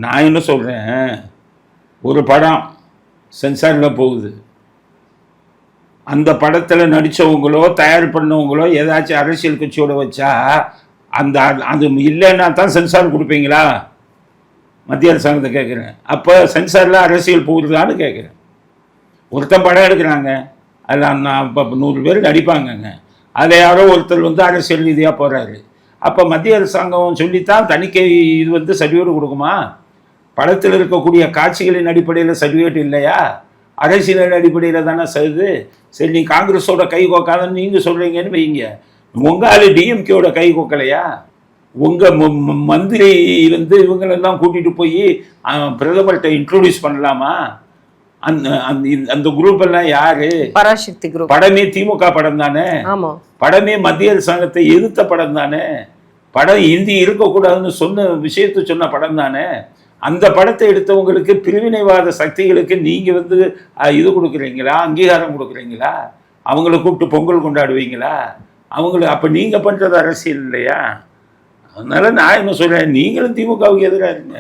நான் என்ன சொல்கிறேன், ஒரு படம் சென்சாரில் போகுது, அந்த படத்தில் நடித்தவங்களோ தயார் பண்ணவங்களோ ஏதாச்சும் அரசியல் கட்சியோட வச்சா அந்த அது இல்லைன்னா தான் சென்சார் கொடுப்பீங்களா? மத்திய அரசாங்கத்தை கேட்குறேன். அப்போ சென்சாரில் அரசியல் போகுதுதான்னு கேட்குறேன். ஒருத்தன் படம் எடுக்கிறாங்க, அதில் நான் இப்போ 100 பேர் நடிப்பாங்கங்க, அதை யாரோ ஒருத்தர் அரசியல் ரீதியாக போகிறாரு. அப்போ மத்திய அரசாங்கம் சொல்லித்தான் தணிக்கை இது சர்டிஃபிகேட் கொடுக்குமா? படத்தில் இருக்கக்கூடிய காட்சிகளின் அடிப்படையில் சர்டிஃபிகேட் இல்லையா? அரசியலின் அடிப்படையில் தானே செய்யுது. சரி, நீ காங்கிரஸோட கை கோக்காதன்னு நீங்கள் சொல்கிறீங்கன்னு வைங்க, உங்கள் ஆள் டிஎம்கேயோட கை கோக்கலையா? உங்கள் மந்திரி இவங்களெல்லாம் கூட்டிகிட்டு போய் பிரதமர்கிட்ட இன்ட்ரோடியூஸ் பண்ணலாமா? அந்த குரூப் எல்லாம் யாரு? பராசக்தி குரூப். படமே திமுக படம் தானே, படமே மத்திய அரசாங்கத்தை எதிர்த்த படம் தானே, படம் இந்தி இருக்கக்கூடாதுன்னு சொன்ன விஷயத்தை சொன்ன படம் தானே. அந்த படத்தை எடுத்தவங்களுக்கு பிரிவினைவாத சக்திகளுக்கு நீங்கள் இது கொடுக்குறீங்களா, அங்கீகாரம் கொடுக்குறீங்களா? அவங்கள கூப்பிட்டு பொங்கல் கொண்டாடுவீங்களா? அவங்களுக்கு அப்போ நீங்கள் பண்ணுறது அரசியல் இல்லையா? அதனால நான் என்ன சொல்கிறேன், நீங்களும் திமுகவுக்கு எதிராக இருங்க.